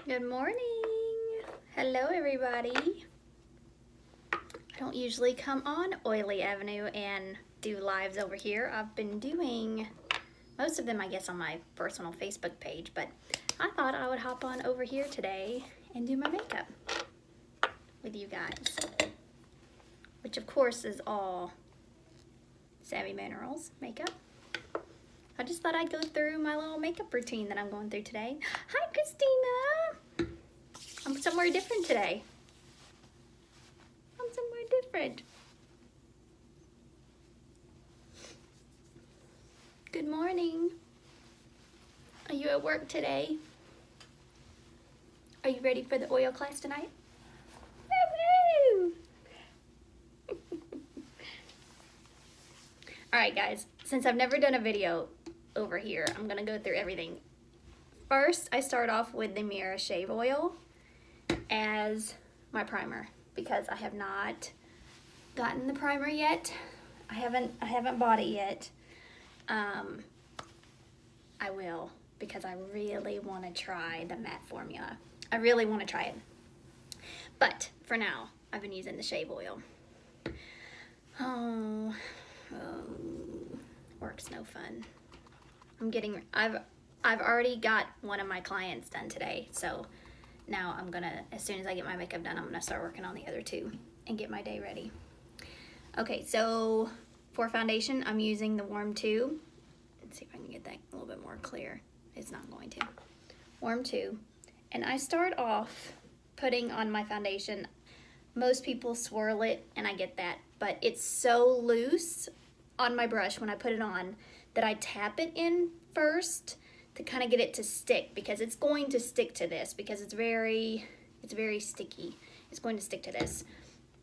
Good morning. Hello, everybody. I don't usually come on Oily Avenue and do lives over here. I've been doing most of them, I guess, on my personal Facebook page, but I thought I would hop on over here today and do my makeup with you guys, which of course is all Savvy Minerals makeup. I just thought I'd go through my little makeup routine that I'm going through today. Hi, Christina. I'm somewhere different today. I'm somewhere different. Good morning. Are you at work today? Are you ready for the oil class tonight? Woo-hoo! Alright guys, since I've never done a video over here, I'm gonna go through everything. First, I start off with the Mira Shave Oil as my primer because I have not gotten the primer yet. I haven't bought it yet. I will because I really want to try the matte formula. I really want to try it. But for now, I've been using the shave oil. Oh, work's no fun. I've already got one of my clients done today, so now I'm gonna, as soon as I get my makeup done, I'm gonna start working on the other two and get my day ready. Okay, so for foundation, I'm using the Warm 2. Let's see if I can get that a little bit more clear. It's not going to. Warm 2. And I start off putting on my foundation. Most people swirl it, and I get that, but it's so loose on my brush when I put it on that I tap it in first to kind of get it to stick, because it's going to stick to this because it's very sticky. It's going to stick to this.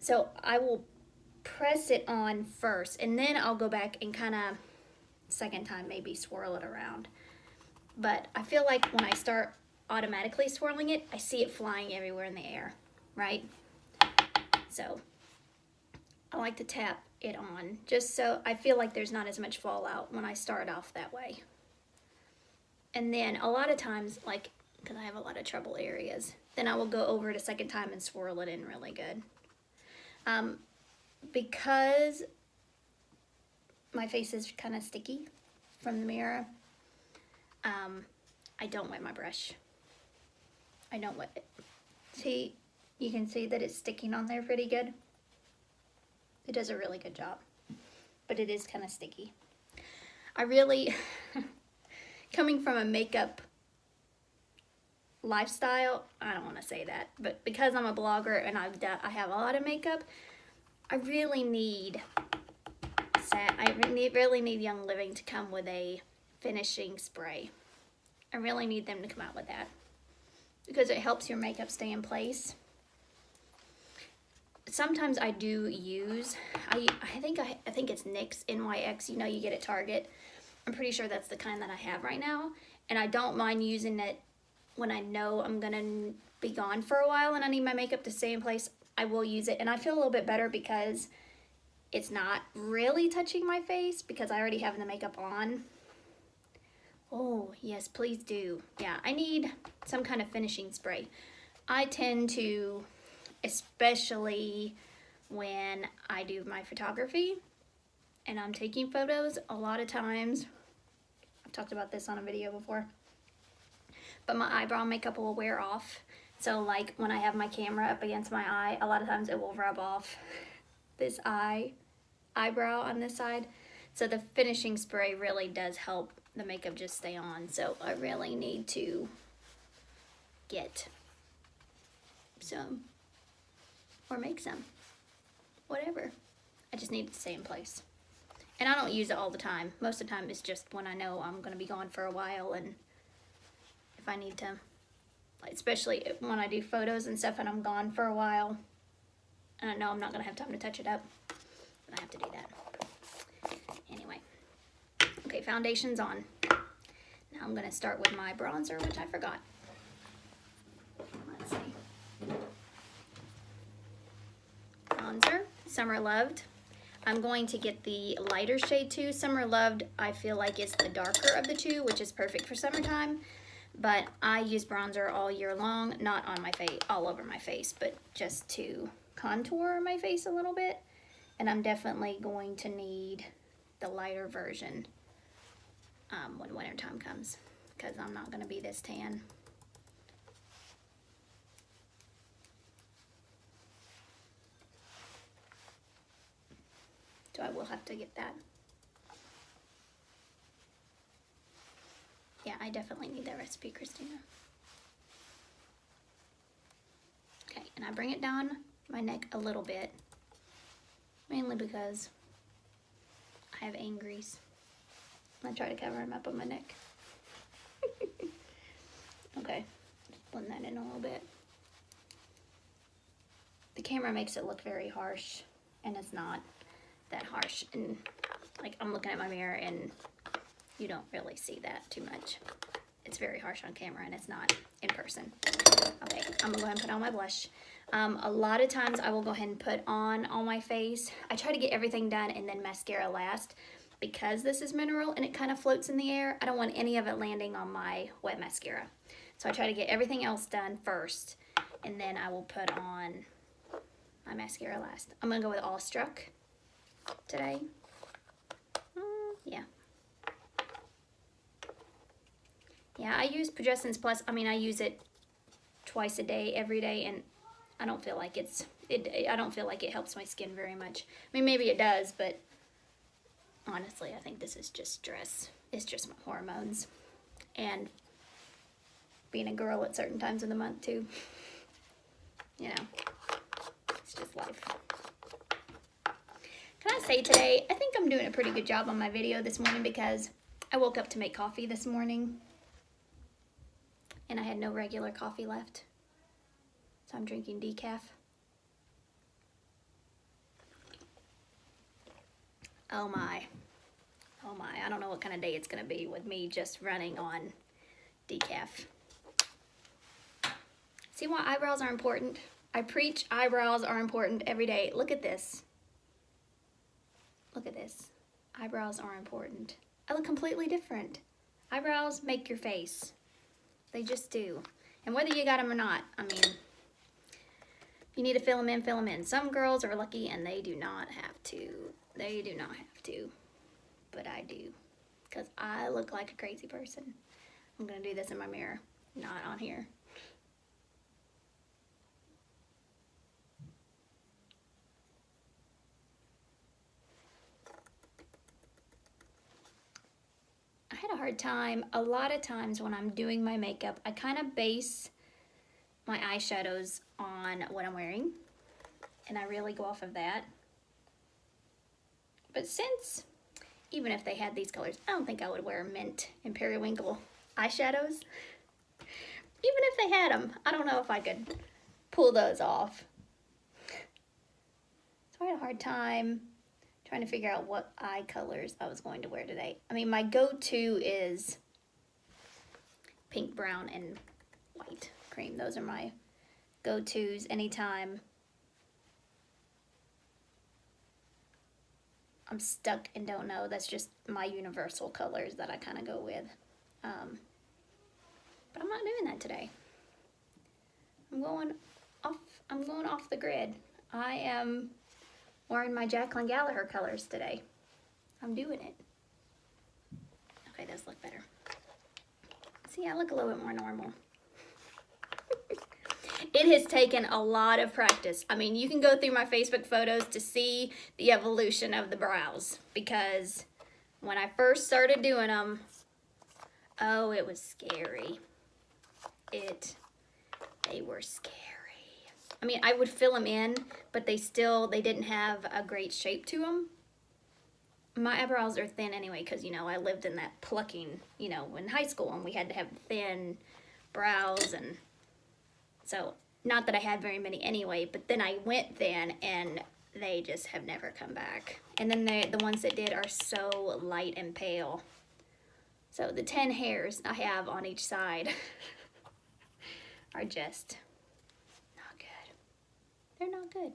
So I will press it on first, and then I'll go back and kind of second time maybe swirl it around. But I feel like when I start automatically swirling it, I see it flying everywhere in the air, right? So I like to tap it on just so I feel like there's not as much fallout when I start off that way. And then a lot of times, like, because I have a lot of trouble areas, then I will go over it a second time and swirl it in really good. Because my face is kind of sticky from the mirror, I don't wet my brush. I don't wet it. See, you can see that it's sticking on there pretty good. It does a really good job, but it is kind of sticky. I really, coming from a makeup lifestyle, I don't want to say that, but because I'm a blogger and I have a lot of makeup, I really need Young Living to come with a finishing spray. I really need them to come out with that because it helps your makeup stay in place. Sometimes I do use, I think it's NYX, NYX, you know, you get at Target. I'm pretty sure that's the kind that I have right now, and I don't mind using it when I know I'm gonna be gone for a while and I need my makeup to stay in place. I will use it, and I feel a little bit better because it's not really touching my face because I already have the makeup on. Oh, yes, please do. Yeah, I need some kind of finishing spray. I tend to, especially when I do my photography and I'm taking photos, a lot of times, I've talked about this on a video before, but my eyebrow makeup will wear off. So like when I have my camera up against my eye, a lot of times it will rub off this eyebrow on this side. So the finishing spray really does help the makeup just stay on. So I really need to get some or make some, whatever. I just need it to stay in place. And I don't use it all the time. Most of the time it's just when I know I'm gonna be gone for a while, and if I need to, especially when I do photos and stuff and I'm gone for a while and I know I'm not gonna have time to touch it up, then I have to do that. Anyway, okay, foundation's on. Now I'm gonna start with my bronzer, which I forgot. Let's see. Bronzer, Summer Loved. I'm going to get the lighter shade too. Summer Loved, I feel like, is the darker of the two, which is perfect for summertime. But I use bronzer all year long, not on my face, all over my face, but just to contour my face a little bit. And I'm definitely going to need the lighter version when winter time comes, because I'm not going to be this tan. So I will have to get that. Yeah, I definitely need that recipe, Christina. Okay, and I bring it down my neck a little bit, mainly because I have angries. I try to cover them up on my neck. Okay, just blend that in a little bit. The camera makes it look very harsh, and it's not that harsh. And like, I'm looking at my mirror and you don't really see that too much. It's very harsh on camera and it's not in person. Okay, I'm gonna go ahead and put on my blush. A lot of times I will go ahead and put on my face. I try to get everything done and then mascara last, because this is mineral and it kind of floats in the air. I don't want any of it landing on my wet mascara. So I try to get everything else done first, and then I will put on my mascara last. I'm gonna go with Awestruck today. Yeah. Yeah, I use Pogessence Plus. I mean, I use it twice a day, every day, and I don't feel like I don't feel like it helps my skin very much. I mean, maybe it does, but honestly, I think this is just stress. It's just my hormones. And being a girl at certain times of the month, too. You know, it's just life. Can I say today, I think I'm doing a pretty good job on my video this morning, because I woke up to make coffee this morning and I had no regular coffee left. So I'm drinking decaf. Oh my. Oh my. I don't know what kind of day it's going to be with me just running on decaf. See why eyebrows are important? I preach eyebrows are important every day. Look at this. Look at this. Eyebrows are important. I look completely different. Eyebrows make your face. They just do. And whether you got them or not, I mean, you need to fill them in, fill them in. Some girls are lucky and they do not have to. They do not have to. But I do. Because I look like a crazy person. I'm going to do this in my mirror, not on here. I had a hard time. A lot of times when I'm doing my makeup, I kind of base my eyeshadows on what I'm wearing. And I really go off of that. But since, even if they had these colors, I don't think I would wear mint and periwinkle eyeshadows. Even if they had them, I don't know if I could pull those off. So I had a hard time trying to figure out what eye colors I was going to wear today. I mean, my go-to is pink, brown, and white cream. Those are my go-tos anytime I'm stuck and don't know. That's just my universal colors that I kind of go with. But I'm not doing that today. I'm going off the grid. I am wearing my Jacqueline Gallagher colors today. I'm doing it. Okay, those look better. See, I look a little bit more normal. It has taken a lot of practice. I mean, you can go through my Facebook photos to see the evolution of the brows, because when I first started doing them, oh, it was scary. They were scary. I mean, I would fill them in, but they didn't have a great shape to them. My eyebrows are thin anyway, because, you know, I lived in that plucking, you know, in high school, and we had to have thin brows, and so, not that I had very many anyway, but then I went thin, and they just have never come back. And then the ones that did are so light and pale. So the 10 hairs I have on each side are just not good. They're not good.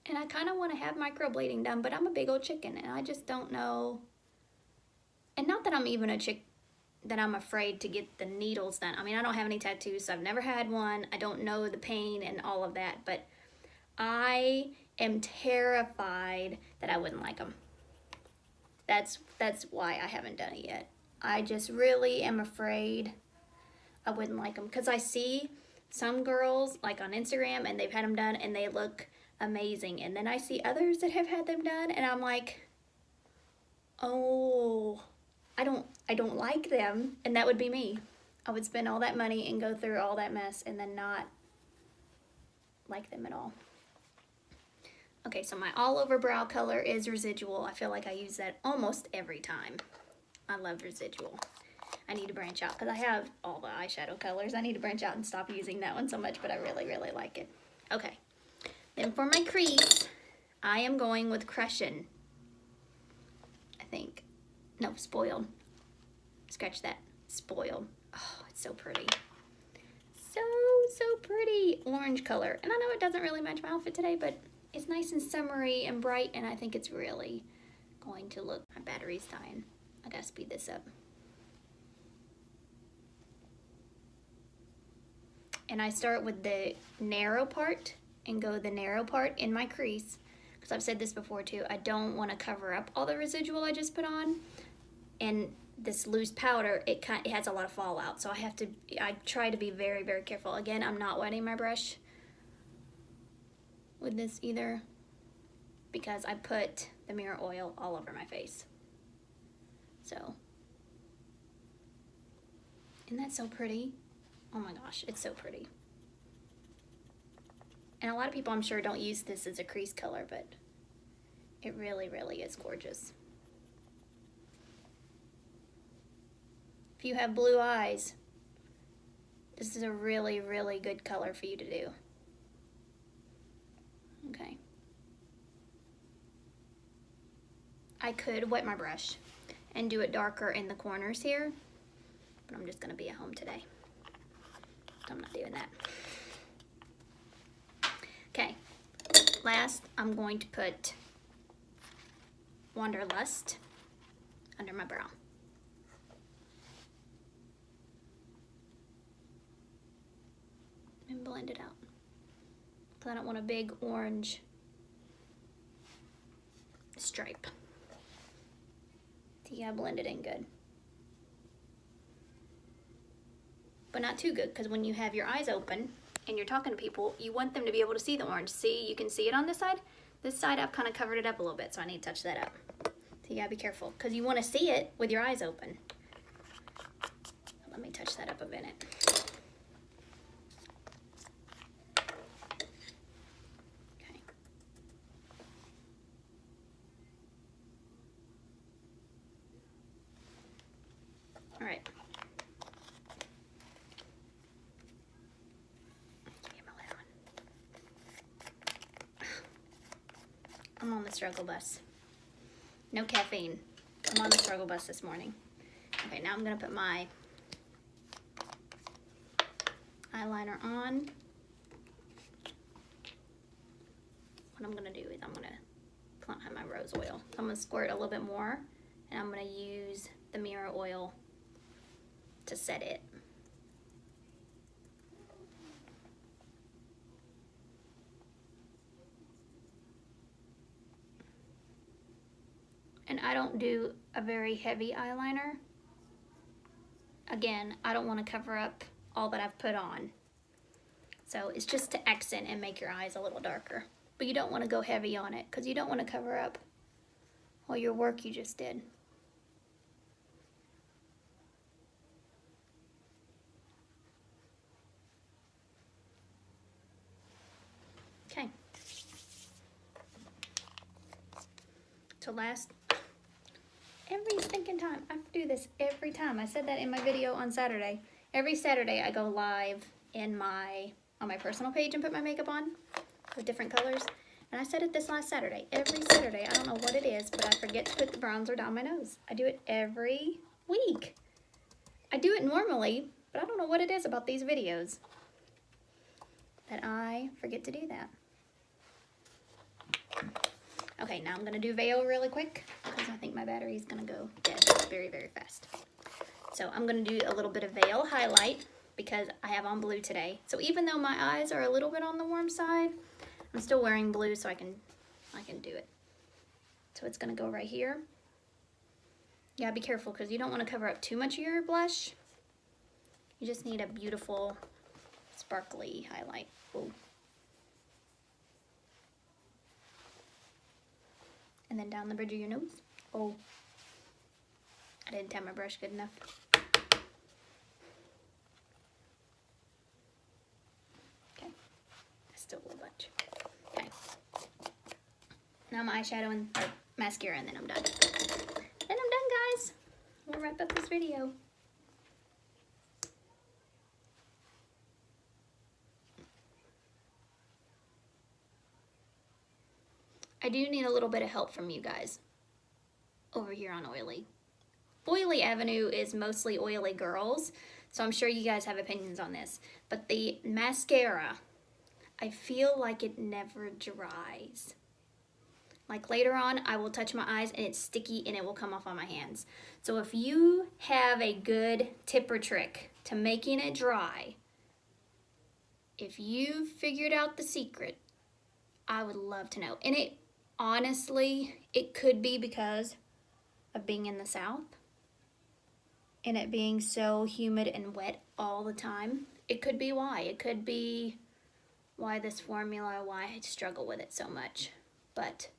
And I kind of want to have microblading done, but I'm a big old chicken, and I just don't know. And not that I'm even a chick that I'm afraid to get the needles done. I mean, I don't have any tattoos, so I've never had one. I don't know the pain and all of that, but I am terrified that I wouldn't like them. That's why I haven't done it yet. I just really am afraid I wouldn't like them, because I see some girls like on Instagram and they've had them done and they look amazing, and then I see others that have had them done and I'm like, oh, I don't like them. And that would be me. I would spend all that money and go through all that mess and then not like them at all. Okay, so my all over brow color is Residual. I feel like I use that almost every time. I love Residual. I need to branch out because I have all the eyeshadow colors. I need to branch out and stop using that one so much, but I really, really like it. Okay, then for my crease, I am going with Crushin'. I think. No, Spoiled. Scratch that. Spoiled. Oh, it's so pretty. So pretty. Orange color. And I know it doesn't really match my outfit today, but it's nice and summery and bright, and I think it's really going to look. My battery's dying. I gotta speed this up. And I start with the narrow part and go the narrow part in my crease, because I've said this before too, I don't want to cover up all the residual I just put on, and this loose powder, it has a lot of fallout, so I try to be very, very careful. Again, I'm not wetting my brush with this either, because I put the mirror oil all over my face. So, isn't that so pretty? Oh my gosh, it's so pretty. And a lot of people, I'm sure, don't use this as a crease color, but it really, really is gorgeous. If you have blue eyes, this is a really, really good color for you to do. Okay. I could wet my brush and do it darker in the corners here, but I'm just gonna be at home today, so I'm not doing that. Okay, last I'm going to put Wanderlust under my brow. And blend it out, because I don't want a big orange stripe. So you gotta blend it in good. But not too good, because when you have your eyes open and you're talking to people, you want them to be able to see the orange. See, you can see it on this side. This side I've kind of covered it up a little bit, so I need to touch that up. So you gotta be careful, because you want to see it with your eyes open. Let me touch that up a minute. Okay. All right. I'm on the struggle bus. No caffeine. I'm on the struggle bus this morning. Okay, now I'm gonna put my eyeliner on. What I'm gonna do is I'm gonna have my rose oil. So I'm gonna squirt a little bit more, and I'm gonna use the mirror oil to set it. And I don't do a very heavy eyeliner. Again, I don't want to cover up all that I've put on. So it's just to accent and make your eyes a little darker. But you don't want to go heavy on it, because you don't want to cover up all your work you just did. Okay. So last, every stinking time, I do this every time. I said that in my video on Saturday. Every Saturday I go live on my personal page and put my makeup on with different colors. And I said it this last Saturday. Every Saturday, I don't know what it is, but I forget to put the bronzer down my nose. I do it every week. I do it normally, but I don't know what it is about these videos that I forget to do that. Okay, now I'm going to do Veil really quick, because I think my battery is going to go dead very, very fast. So I'm going to do a little bit of veil highlight because I have on blue today. So even though my eyes are a little bit on the warm side, I'm still wearing blue so I can do it. So it's going to go right here. Yeah, be careful because you don't want to cover up too much of your blush. You just need a beautiful sparkly highlight. Ooh. And then down the bridge of your nose. Oh, I didn't tap my brush good enough. Okay, that's still a little much. Okay. Now my eyeshadow and mascara, and then I'm done. Then I'm done, guys. We'll wrap up this video. I do need a little bit of help from you guys over here on Oily. Oily Avenue is mostly oily girls, so I'm sure you guys have opinions on this. But the mascara, I feel like it never dries. Like later on, I will touch my eyes and it's sticky and it will come off on my hands. So if you have a good tip or trick to making it dry, if you've figured out the secret, I would love to know. And it honestly, it could be because of being in the South and it being so humid and wet all the time. It could be why. It could be why this formula, why I struggle with it so much. But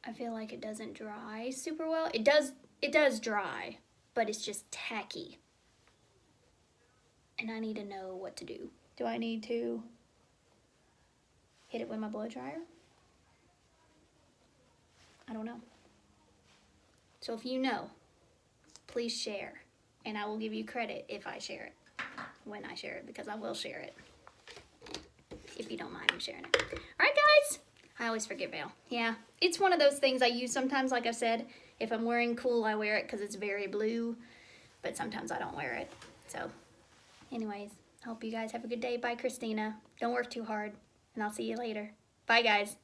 I feel like it doesn't dry super well. It does dry, but it's just tacky. And I need to know what to do. Do I need to hit it with my blow dryer? I don't know. So if you know, please share. And I will give you credit if I share it. When I share it, because I will share it. If you don't mind me sharing it. Alright guys, I always forget veil. Yeah, it's one of those things I use sometimes, like I said. If I'm wearing cool, I wear it because it's very blue. But sometimes I don't wear it. So, anyways, I hope you guys have a good day. Bye, Christina. Don't work too hard. And I'll see you later. Bye, guys.